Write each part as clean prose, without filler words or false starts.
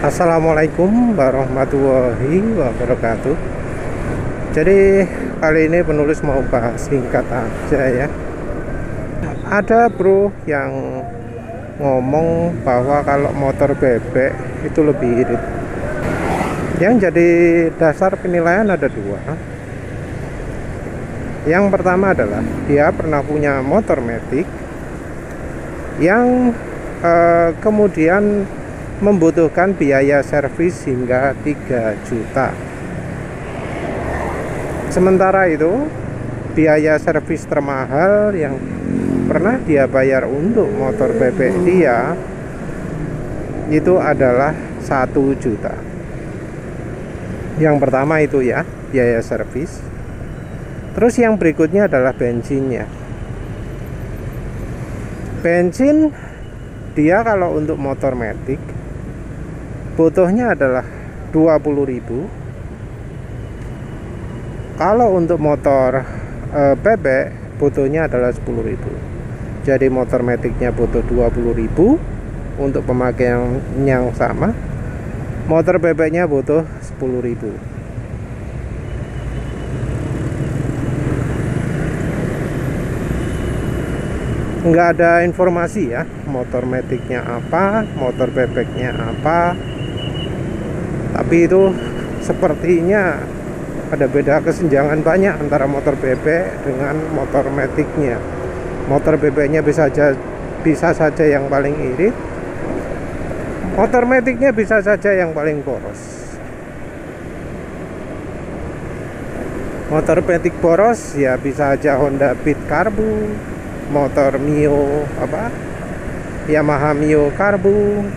Assalamualaikum warahmatullahi wabarakatuh. Jadi kali ini penulis mau bahas singkat aja ya. Ada bro yang ngomong bahwa kalau motor bebek itu lebih irit. Yang jadi dasar penilaian ada dua. Yang pertama adalah dia pernah punya motor matic yang kemudian membutuhkan biaya servis hingga 3 juta. Sementara itu biaya servis termahal yang pernah dia bayar untuk motor bebek dia itu adalah 1 juta. Yang pertama itu ya, biaya servis. Terus yang berikutnya adalah bensinnya. Bensin dia kalau untuk motor matic butuhnya adalah 20.000. Kalau untuk motor bebek butuhnya adalah 10.000. Jadi motor maticnya butuh 20.000 untuk pemakaian yang sama. Motor bebeknya butuh 10.000. Nggak ada informasi ya, motor maticnya apa, motor bebeknya apa. Tapi itu sepertinya ada beda kesenjangan banyak antara motor bebek dengan motor maticnya. Motor bebeknya bisa saja yang paling irit, motor maticnya bisa saja yang paling boros. Motor matic boros ya bisa aja Honda Beat Karbu, motor Mio Yamaha Mio Karbu.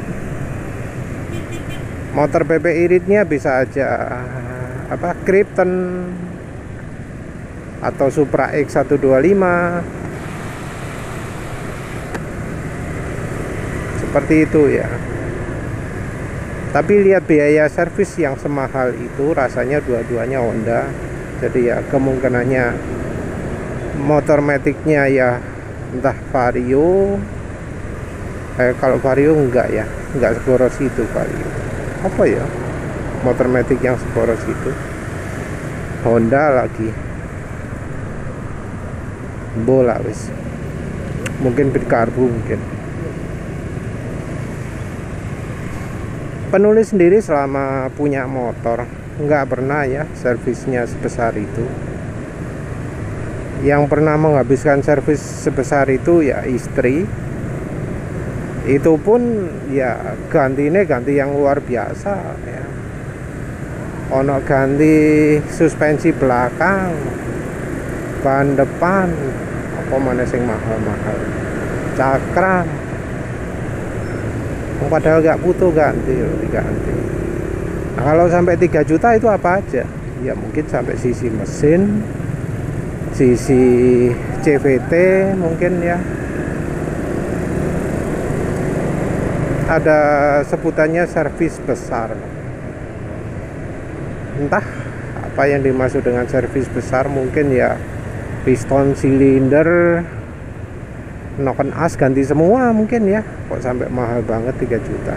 Motor bebek iritnya bisa aja Krypton atau Supra X125 seperti itu ya. Tapi lihat biaya servis yang semahal itu, rasanya dua-duanya Honda. Jadi ya kemungkinannya motor maticnya ya entah Vario. Kalau Vario enggak seboros itu Vario. Apa ya motor matic yang seboros itu? Honda lagi bola wis, mungkin Beat Karbu mungkin. Penulis sendiri selama punya motor nggak pernah ya servisnya sebesar itu. Yang pernah menghabiskan servis sebesar itu ya istri. Itu pun ya ganti yang luar biasa ya. Ono ganti suspensi belakang, ban depan, apa mana sing mahal-mahal, cakram. Padahal nggak butuh diganti. Nah, kalau sampai 3 juta itu apa aja? Ya mungkin sampai sisi mesin, sisi CVT mungkin ya. Ada sebutannya servis besar. Entah apa yang dimaksud dengan servis besar, mungkin ya piston silinder, noken as ganti semua mungkin ya. Kok sampai mahal banget 3 juta.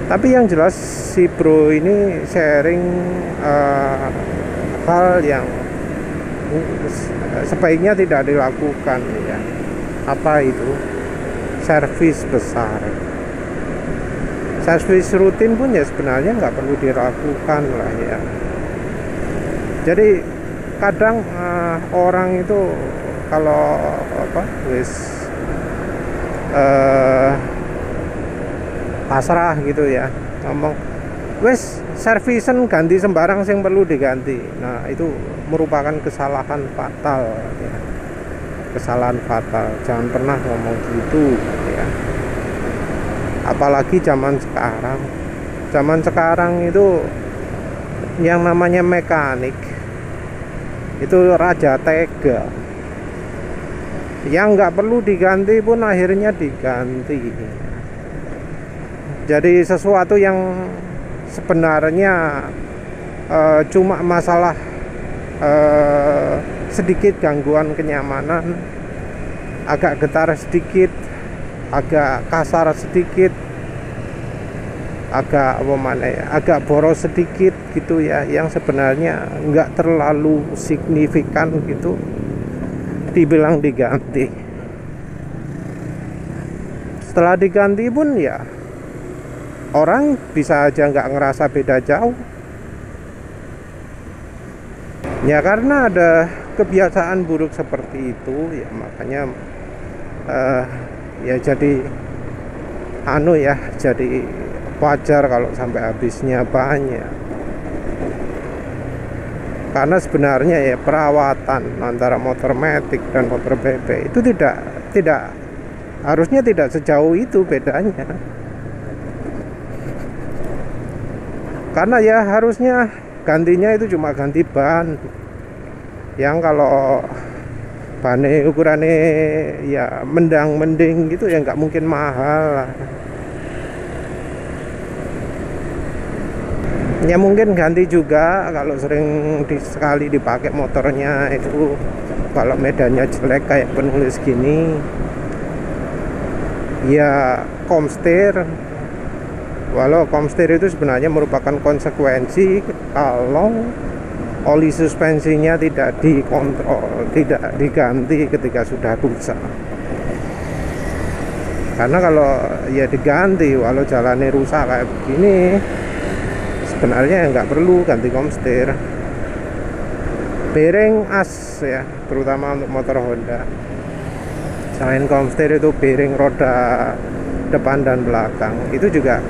Tapi yang jelas si bro ini sharing hal yang sebaiknya tidak dilakukan ya. Apa itu? Servis besar. Servis rutin pun ya sebenarnya nggak perlu dilakukan lah ya. Jadi kadang orang itu kalau pasrah gitu ya, ngomong wes servisen ganti sembarang yang perlu diganti. Nah itu merupakan kesalahan fatal ya. Kesalahan fatal, jangan pernah ngomong gitu ya. Apalagi zaman sekarang itu yang namanya mekanik itu raja tega. Yang nggak perlu diganti pun akhirnya diganti. Jadi sesuatu yang sebenarnya cuma masalah sedikit gangguan kenyamanan, agak getar sedikit, agak kasar sedikit, agak apa mana ya, agak boros sedikit gitu ya, yang sebenarnya nggak terlalu signifikan gitu, dibilang diganti. Setelah diganti pun ya orang bisa aja nggak ngerasa beda jauh ya, karena ada kebiasaan buruk seperti itu ya, makanya ya jadi jadi wajar kalau sampai habisnya banyak. Karena sebenarnya ya perawatan antara motor matic dan motor bebek itu tidak harusnya tidak sejauh itu bedanya. Karena ya harusnya gantinya itu cuma ganti ban, yang kalau bannya ukurannya ya mending gitu ya nggak mungkin mahal lah. Ya mungkin ganti juga kalau sering sekali dipakai motornya itu, kalau medannya jelek kayak penulis gini ya komstir. Walau komstir itu sebenarnya merupakan konsekuensi kalau oli suspensinya tidak dikontrol, tidak diganti ketika sudah rusak. Karena kalau ya diganti walau jalannya rusak kayak begini, sebenarnya nggak perlu ganti komstir. Bearing as ya, terutama untuk motor Honda. Selain komstir itu bearing roda depan dan belakang itu juga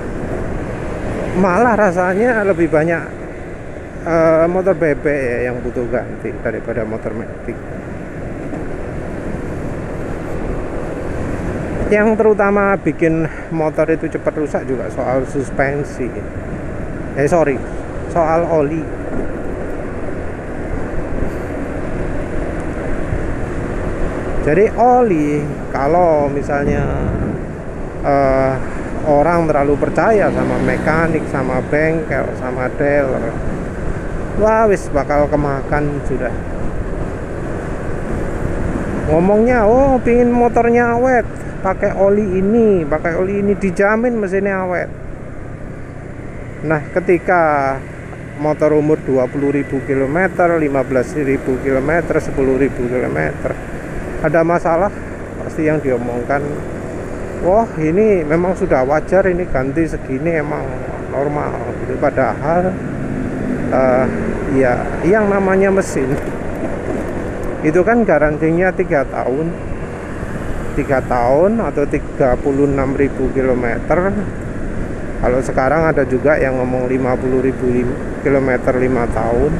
malah rasanya lebih banyak motor bebek ya yang butuh ganti daripada motor matic. Yang terutama bikin motor itu cepat rusak juga soal suspensi. Soal oli. Jadi oli kalau misalnya orang terlalu percaya sama mekanik, sama bengkel, sama dealer, wah wis bakal kemakan sudah. Ngomongnya, oh pingin motornya awet, pakai oli ini dijamin mesinnya awet. Nah ketika motor umur 20.000 km, 15.000 km, 10.000 km ada masalah, pasti yang diomongkan, wah ini memang sudah wajar, ini ganti segini emang normal gitu. Padahal ya yang namanya mesin itu kan garansinya 3 tahun atau 36.000 km. Kalau sekarang ada juga yang ngomong 50.000 km 5 tahun.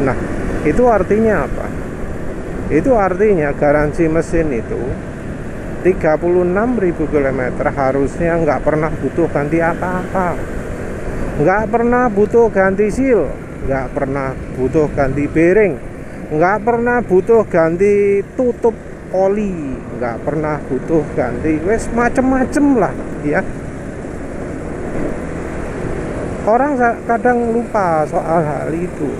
Nah itu artinya apa? Itu artinya garansi mesin itu 36.000 km harusnya nggak pernah butuh ganti apa-apa, nggak pernah butuh ganti seal, nggak pernah butuh ganti bearing, nggak pernah butuh ganti tutup oli, nggak pernah butuh ganti wes macem-macem lah ya. Orang kadang lupa soal hal itu.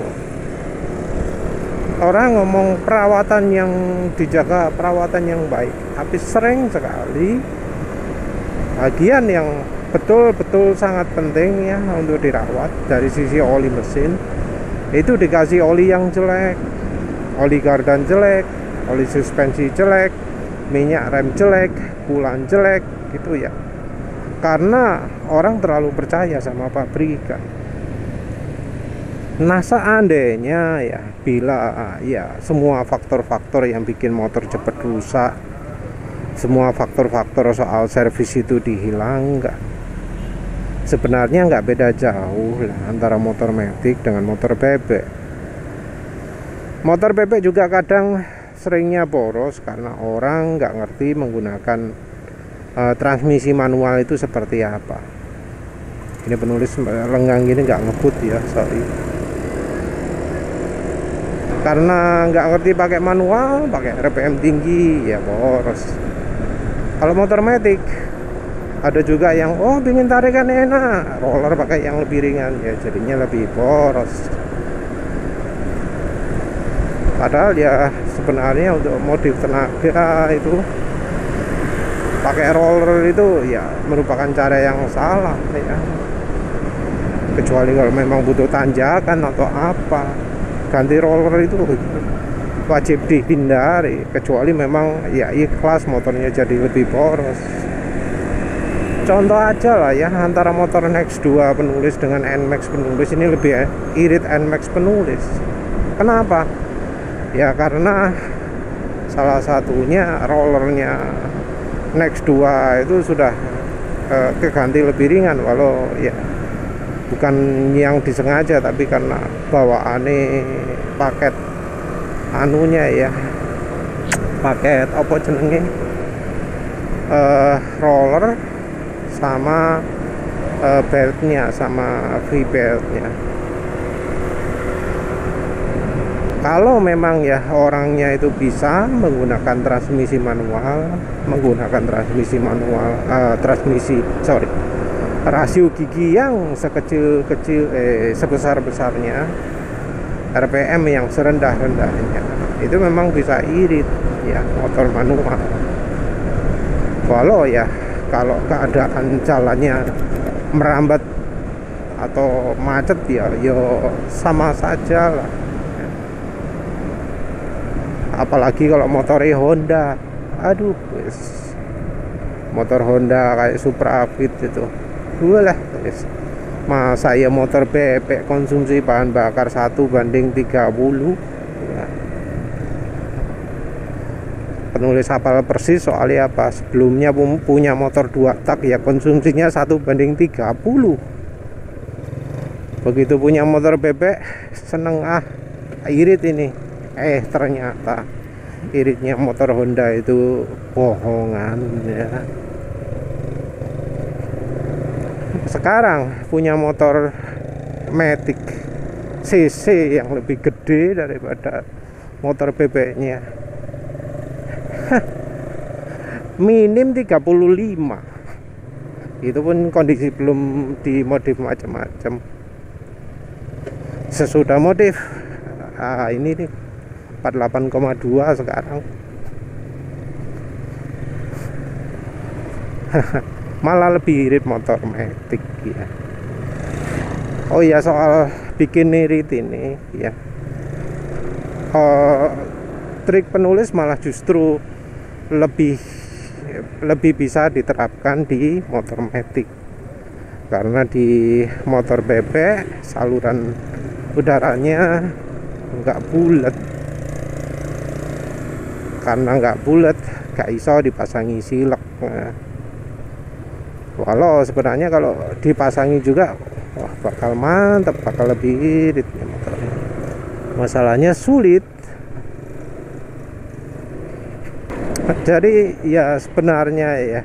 Orang ngomong perawatan yang dijaga, perawatan yang baik, tapi sering sekali bagian yang betul-betul sangat penting ya untuk dirawat dari sisi oli mesin itu dikasih oli yang jelek, oli gardan jelek, oli suspensi jelek, minyak rem jelek, bulan jelek gitu ya. Karena orang terlalu percaya sama pabrikan. Nah seandainya ya, bila ya semua faktor-faktor yang bikin motor cepat rusak, semua faktor-faktor soal servis itu dihilangkan, sebenarnya nggak beda jauh lah antara motor matic dengan motor bebek. Motor bebek juga kadang seringnya boros karena orang nggak ngerti menggunakan transmisi manual itu seperti apa. Ini penulis lenggang gini nggak ngebut ya, sorry. Karena nggak ngerti pakai manual, pakai RPM tinggi ya boros. Kalau motor matic ada juga yang pingin tarikan enak, roller pakai yang lebih ringan ya jadinya lebih boros. Padahal ya sebenarnya untuk modif tenaga itu pakai roller itu ya merupakan cara yang salah ya. Kecuali kalau memang butuh tanjakan atau apa, ganti roller itu wajib dihindari, kecuali memang ya ikhlas motornya jadi lebih poros. Contoh aja lah ya, antara motor NMAX 2 penulis dengan NMAX penulis, ini lebih irit NMAX penulis. Kenapa? Ya karena salah satunya rollernya NMAX 2 itu sudah keganti lebih ringan, walau ya bukan yang disengaja, tapi karena bawaannya paket anunya ya, paket apa jenenge, roller sama beltnya, sama V-beltnya. Kalau memang ya orangnya itu bisa menggunakan transmisi manual, rasio gigi yang sebesar-besarnya, RPM yang serendah-rendahnya, itu memang bisa irit ya motor manual. Walau ya kalau keadaan jalannya merambat atau macet ya sama saja lah. Apalagi kalau motornya Honda, aduh motor Honda kayak Supra Fit itu, lah masa ya motor bebek konsumsi bahan bakar 1:30 ya. Penulis hafal persis soalnya apa, sebelumnya punya motor 2 tak ya konsumsinya 1:30. Begitu punya motor bebek seneng irit ini, ternyata iritnya motor Honda itu bohongan ya. Sekarang punya motor Matic CC yang lebih gede daripada motor bebeknya. Minim 35. Itu pun kondisi belum dimodif macam-macam. Sesudah modif ini nih 48,2 sekarang. Malah lebih irit motor Matic ya. Oh ya, soal bikin irit ini ya, trik penulis malah justru lebih bisa diterapkan di motor Matic, karena di motor bebek saluran udaranya nggak bulat. Karena nggak bulat nggak iso dipasangi silek. Walau sebenarnya kalau dipasangi juga bakal mantap, bakal lebih irit ya motornya. Masalahnya sulit. Jadi ya sebenarnya ya,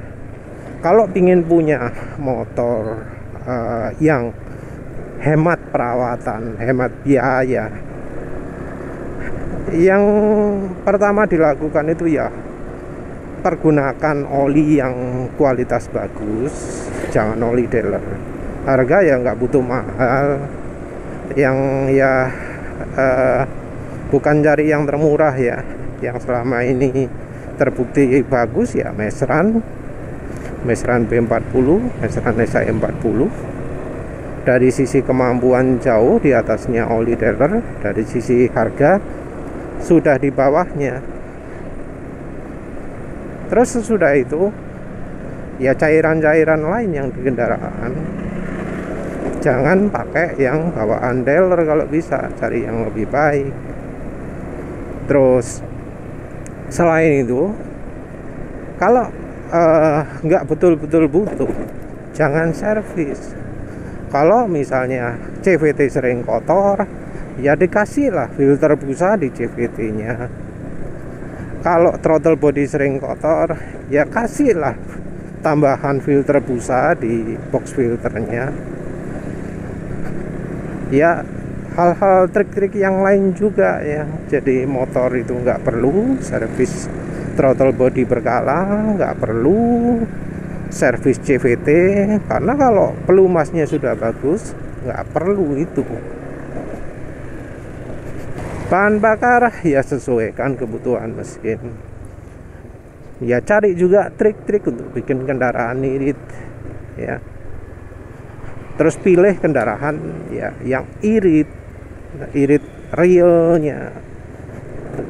kalau ingin punya motor yang hemat perawatan, hemat biaya, yang pertama dilakukan itu ya pergunakan oli yang kualitas bagus, jangan oli dealer. Harga ya nggak butuh mahal, yang ya bukan cari yang termurah ya, yang selama ini terbukti bagus ya Mesran B40, Mesran SI40. Dari sisi kemampuan jauh di atasnya oli dealer, dari sisi harga sudah di bawahnya. Terus sesudah itu ya cairan-cairan lain yang di kendaraan, jangan pakai yang bawaan dealer, kalau bisa cari yang lebih baik. Terus selain itu, kalau nggak betul-betul butuh, jangan servis. Kalau misalnya CVT sering kotor, ya dikasihlah filter busa di CVT-nya. Kalau throttle body sering kotor, ya kasihlah tambahan filter busa di box filternya. Ya hal-hal trik-trik yang lain juga ya. Jadi motor itu nggak perlu servis throttle body berkala, nggak perlu servis CVT, karena kalau pelumasnya sudah bagus nggak perlu itu. Bahan bakar ya sesuaikan kebutuhan mesin. Ya cari juga trik-trik untuk bikin kendaraan irit ya. Terus pilih kendaraan ya yang irit realnya.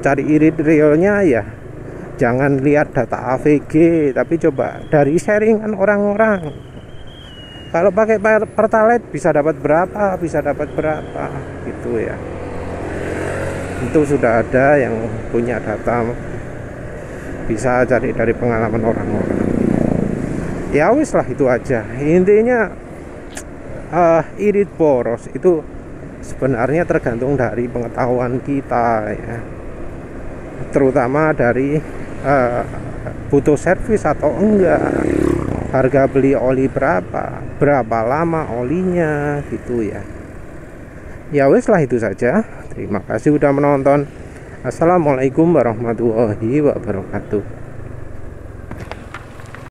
Cari irit realnya ya, jangan lihat data AVG, tapi coba dari sharingan orang-orang. Kalau pakai Pertalite bisa dapat berapa, gitu ya. Itu sudah ada yang punya data, bisa cari dari pengalaman orang-orang. Ya wis lah, itu aja intinya. Irit boros itu sebenarnya tergantung dari pengetahuan kita ya, terutama dari butuh servis atau enggak, harga beli oli berapa lama olinya gitu ya. Ya wis lah, itu saja. Terima kasih udah menonton. Assalamualaikum warahmatullahi wabarakatuh.